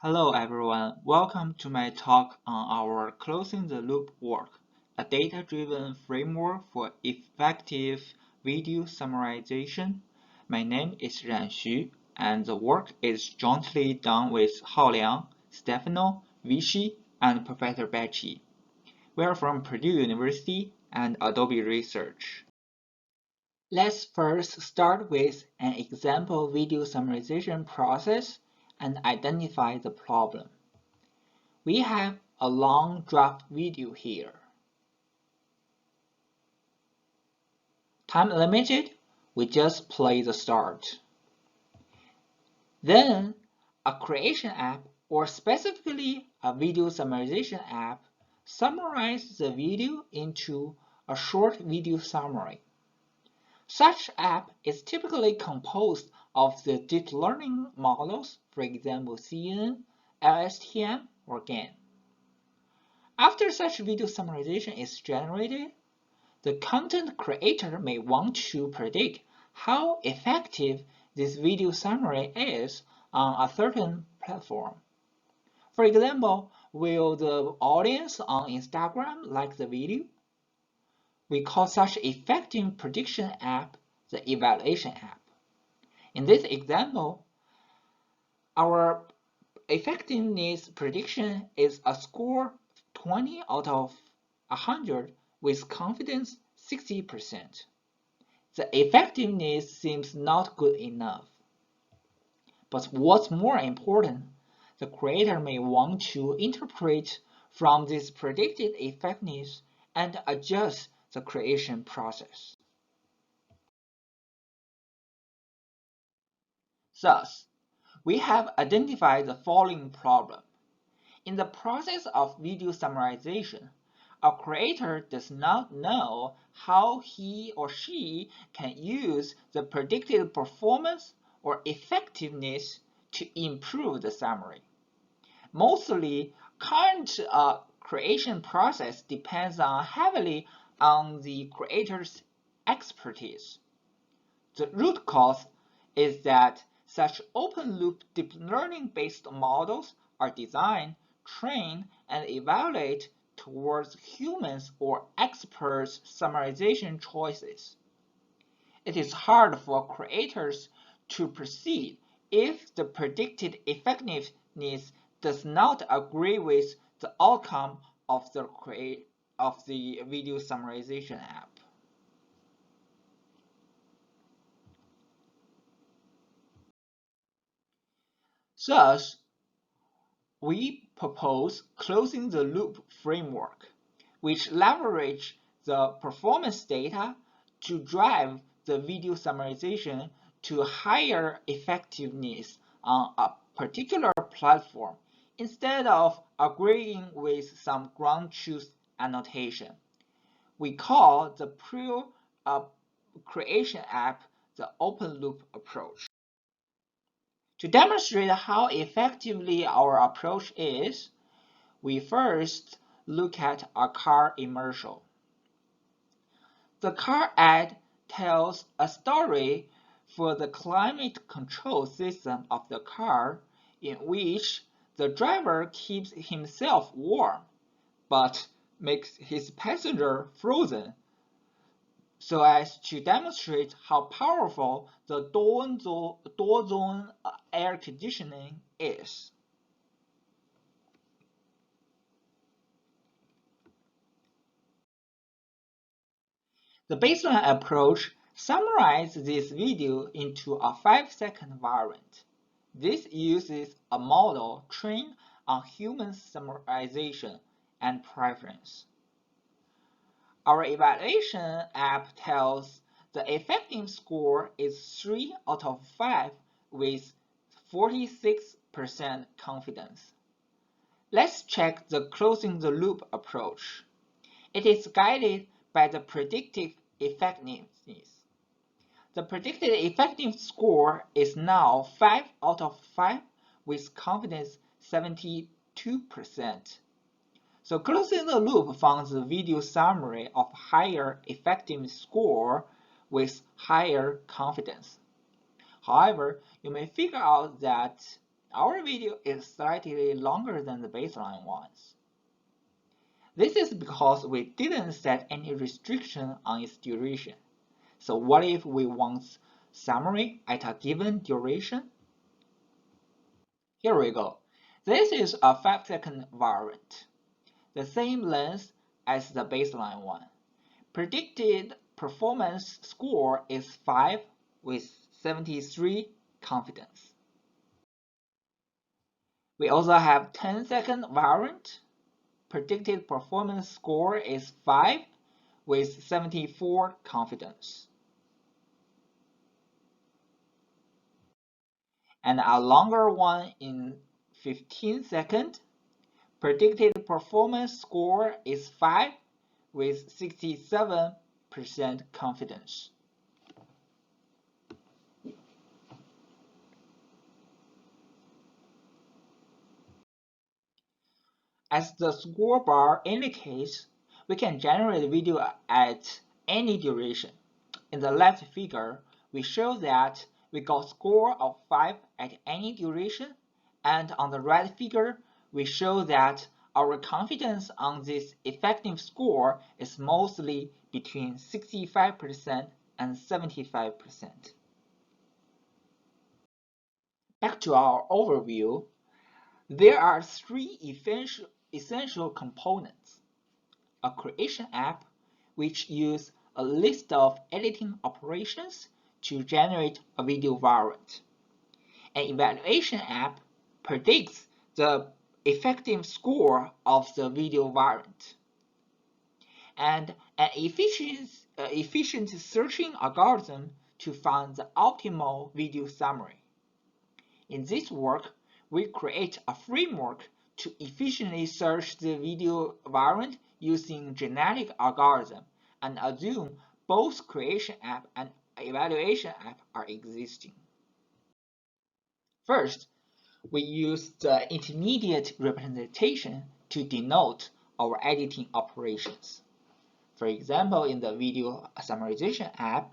Hello everyone, welcome to my talk on our Closing the Loop work, a data-driven framework for effective video summarization. My name is Ran Xu, and the work is jointly done with Hao Liang, Stefano, Vichy, and Professor Becci. We are from Purdue University and Adobe Research. Let's first start with an example video summarization process and identify the problem. We have a long draft video here. Time limited, we just play the start. Then, a creation app, or specifically a video summarization app, summarizes the video into a short video summary. Such app is typically composed of the deep learning models, for example CNN, LSTM, or GAN. After such video summarization is generated, the content creator may want to predict how effective this video summary is on a certain platform. For example, will the audience on Instagram like the video? We call such effective prediction app the evaluation app. In this example, our effectiveness prediction is a score 20 out of 100 with confidence 60%. The effectiveness seems not good enough. But what's more important, the creator may want to interpret from this predicted effectiveness and adjust the creation process. Thus, we have identified the following problem. In the process of video summarization, a creator does not know how he or she can use the predicted performance or effectiveness to improve the summary. Mostly, current creation process depends heavily on the creator's expertise. The root cause is that such open-loop deep learning-based models are designed, trained, and evaluated towards humans or experts' summarization choices. It is hard for creators to proceed if the predicted effectiveness does not agree with the outcome of the video summarization app. Thus, we propose closing the loop framework, which leverages the performance data to drive the video summarization to higher effectiveness on a particular platform instead of agreeing with some ground truth annotation. We call the pure creation app the open loop approach. To demonstrate how effectively our approach is, we first look at a car commercial. The car ad tells a story for the climate control system of the car in which the driver keeps himself warm but makes his passenger frozen so as to demonstrate how powerful the dual zone air conditioning is. The baseline approach summarizes this video into a 5-second variant. This uses a model trained on human summarization and preference. Our evaluation app tells the effective score is 3 out of 5 with 46% confidence. Let's check the closing the loop approach. It is guided by the predictive effectiveness. The predicted effective score is now 5 out of 5 with confidence 72%. So closing the loop finds the video summary of higher effective score with higher confidence. However, you may figure out that our video is slightly longer than the baseline ones. This is because we didn't set any restriction on its duration. So what if we want summary at a given duration? Here we go. This is a 5-second variant, the same length as the baseline one. Predicted performance score is 5 with 73 confidence. We also have 10-second variant. Predicted performance score is 5 with 74 confidence. And a longer one in 15 seconds. Predicted performance score is 5 with 67% confidence. As the score bar indicates, we can generate video at any duration. In the left figure, we show that we got score of 5 at any duration, and on the right figure, we show that our confidence on this effective score is mostly between 65% and 75%. Back to our overview, there are three essential components: a creation app, which uses a list of editing operations to generate a video variant. An evaluation app predicts the effective score of the video variant. And an efficient searching algorithm to find the optimal video summary. In this work, we create a framework to efficiently search the video variant using genetic algorithm and assume both creation app and evaluation app are existing. First, we use the intermediate representation to denote our editing operations. For example, in the video summarization app,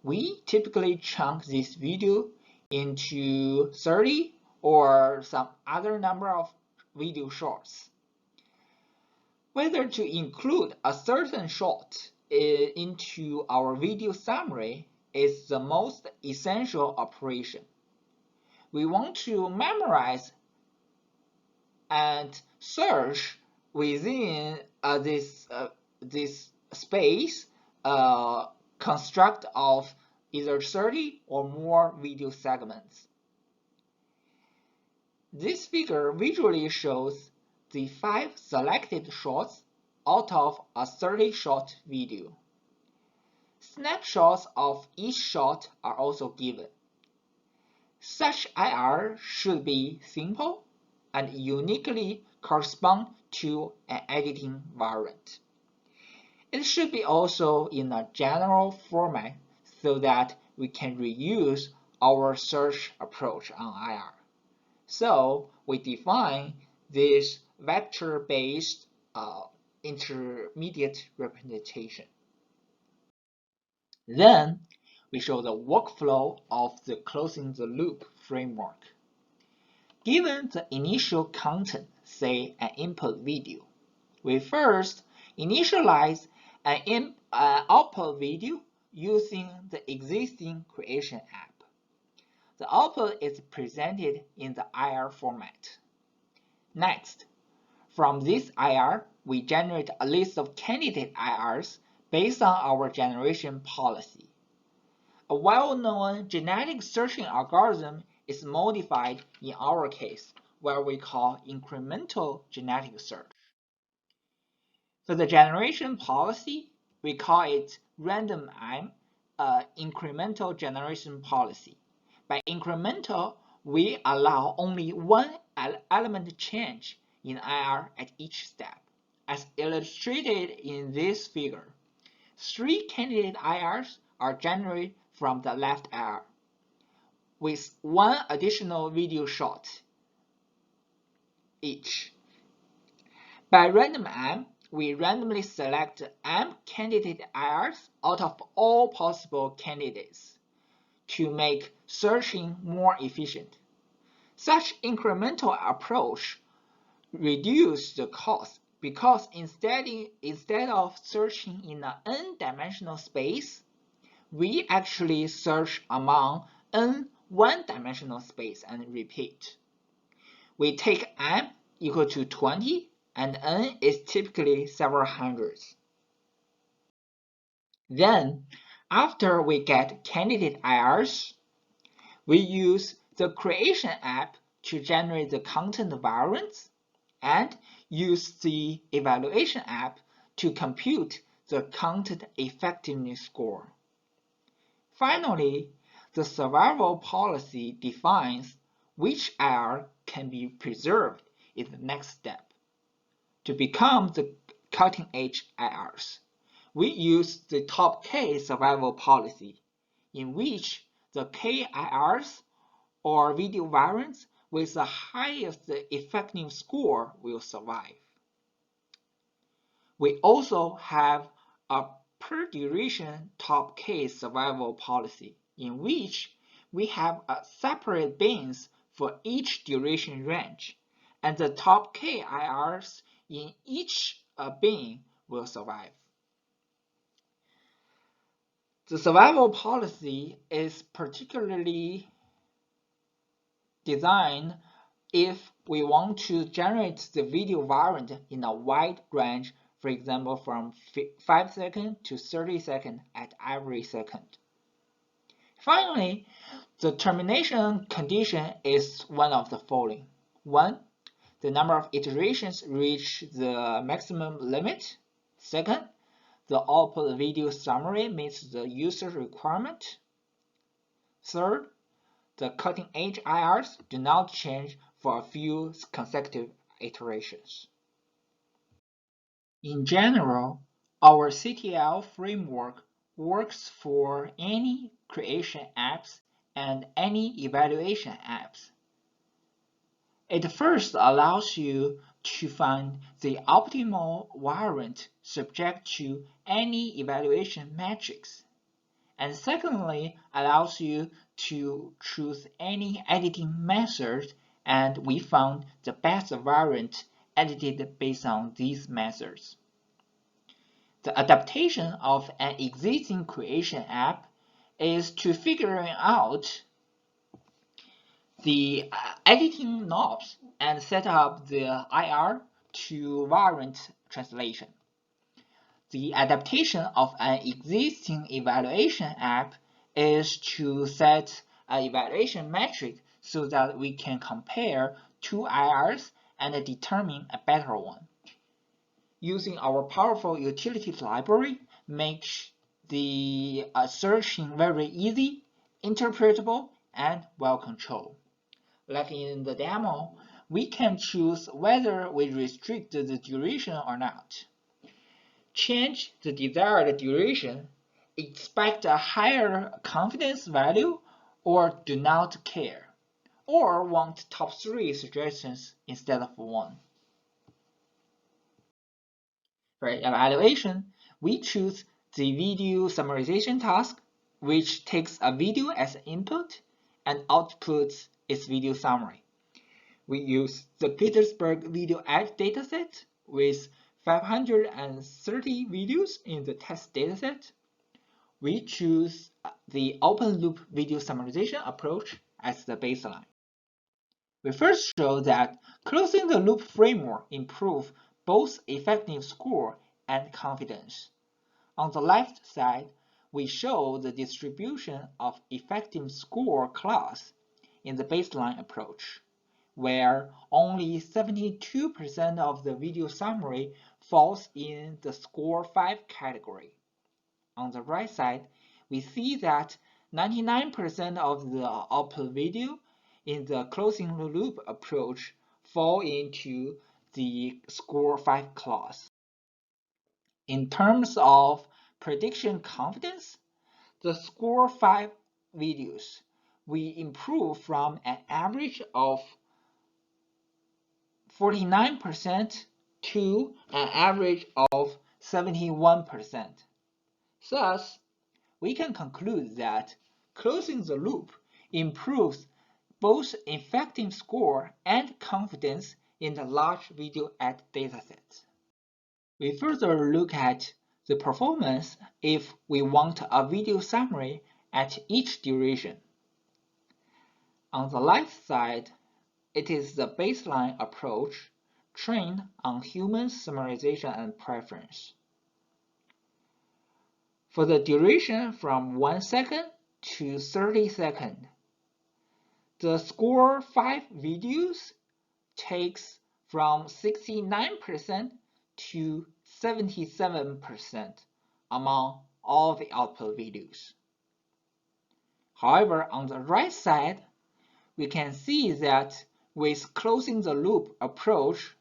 we typically chunk this video into 30 or some other number of video shorts. Whether to include a certain short into our video summary is the most essential operation. We want to memorize and search within this space construct of either 30 or more video segments. This figure visually shows the 5 selected shots out of a 30-shot video. Snapshots of each shot are also given. Such IR should be simple and uniquely correspond to an editing variant. It should be also in a general format so that we can reuse our search approach on IR. So we define this vector-based intermediate representation. Then we show the workflow of the closing the loop framework. Given the initial content, say an input video, we first initialize an output video using the existing creation app. The output is presented in the IR format. Next, from this IR, we generate a list of candidate IRs based on our generation policy. A well-known genetic searching algorithm is modified in our case, where we call incremental genetic search. For the generation policy, we call it random M, incremental generation policy. By incremental, we allow only one element change in IR at each step, as illustrated in this figure. 3 candidate IRs are generated from the left IR, with 1 additional video shot each. By random M, we randomly select M candidate IRs out of all possible candidates to make searching more efficient. Such incremental approach reduces the cost because instead of searching in an n-dimensional space, we actually search among n one-dimensional space and repeat. We take m equal to 20 and n is typically several hundreds. Then, after we get candidate IRs, we use the creation app to generate the content variants and use the evaluation app to compute the content effectiveness score. Finally, the survival policy defines which IR can be preserved in the next step. To become the cutting-edge IRs, we use the top K survival policy, in which the K IRs or video variants with the highest effective score will survive. We also have a per duration top K survival policy, in which we have a separate bins for each duration range, and the top K IRs in each bin will survive. The survival policy is particularly designed if we want to generate the video variant in a wide range, for example, from 5 seconds to 30 seconds at every second. Finally, the termination condition is one of the following. 1. The number of iterations reach the maximum limit. 2. The output video summary meets the user requirement. 3. The cutting-edge IRs do not change for a few consecutive iterations. In general, our CTL framework works for any creation apps and any evaluation apps. It first allows you to find the optimal variant subject to any evaluation metrics, and secondly allows you to choose any editing method, and we found the best variant edited based on these methods. The adaptation of an existing creation app is to figuring out the editing knobs and set up the IR to variant translation. The adaptation of an existing evaluation app is to set an evaluation metric so that we can compare two IRs and determine a better one. Using our powerful utilities library makes the searching very easy, interpretable, and well-controlled. Like in the demo, we can choose whether we restrict the duration or not. Change the desired duration, expect a higher confidence value, or do not care, or want top 3 suggestions instead of 1. For evaluation, we choose the video summarization task, which takes a video as input and outputs its video summary. We use the Petersburg Video Edge dataset with 530 videos in the test dataset. We choose the open-loop video summarization approach as the baseline. We first show that closing the loop framework improves both effective score and confidence. On the left side, we show the distribution of effective score class in the baseline approach, where only 72% of the video summary falls in the score 5 category. On the right side, we see that 99% of the output video in the closing the loop approach fall into the score 5 class. In terms of prediction confidence, the score 5 videos we improve from an average of 49% to an average of 71%. Thus, we can conclude that closing the loop improves both effective score and confidence in the large video ad datasets. We further look at the performance if we want a video summary at each duration. On the left side, it is the baseline approach trained on human summarization and preference. For the duration from 1 second to 30 seconds, the score 5 videos takes from 69% to 77% among all the output videos. However, on the right side, we can see that with closing the loop approach,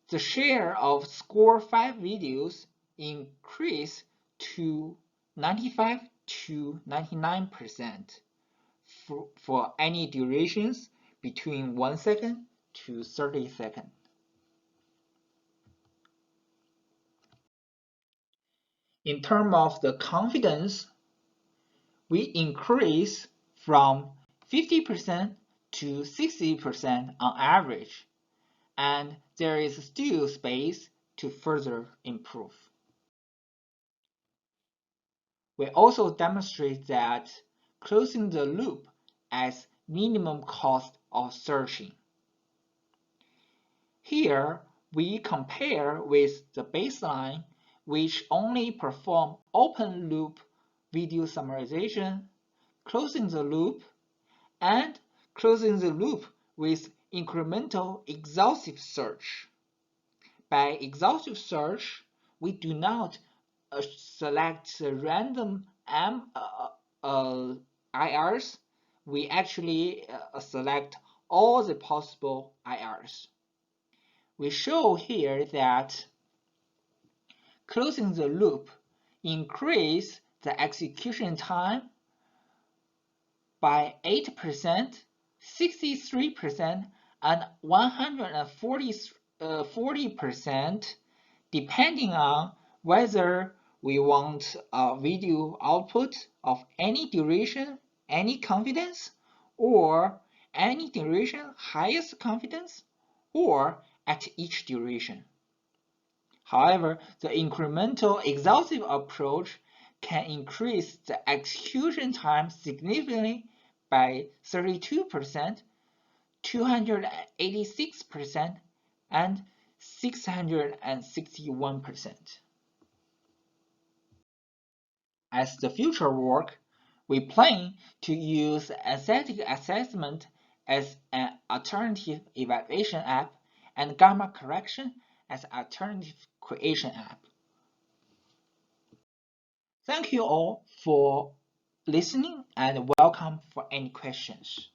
the share of score 5 videos increased to 95 to 99% for any durations between 1 second to 30 seconds. In terms of the confidence, we increase from 50% to 60% on average, and there is still space to further improve. We also demonstrate that closing the loop as minimum cost of searching. Here, we compare with the baseline, which only perform open loop video summarization, closing the loop, and closing the loop with incremental exhaustive search. By exhaustive search, we do not select random IRs. We actually select all the possible IRs. We show here that closing the loop increase the execution time by 8%, 63%, and 140% depending on whether we want a video output of any duration, any confidence, or any duration highest confidence, or at each duration. However, the incremental exhaustive approach can increase the execution time significantly by 32%, 286%, and 661%. As the future work, we plan to use aesthetic assessment as an alternative evaluation app and gamma correction as alternative creation app. Thank you all for listening and welcome for any questions.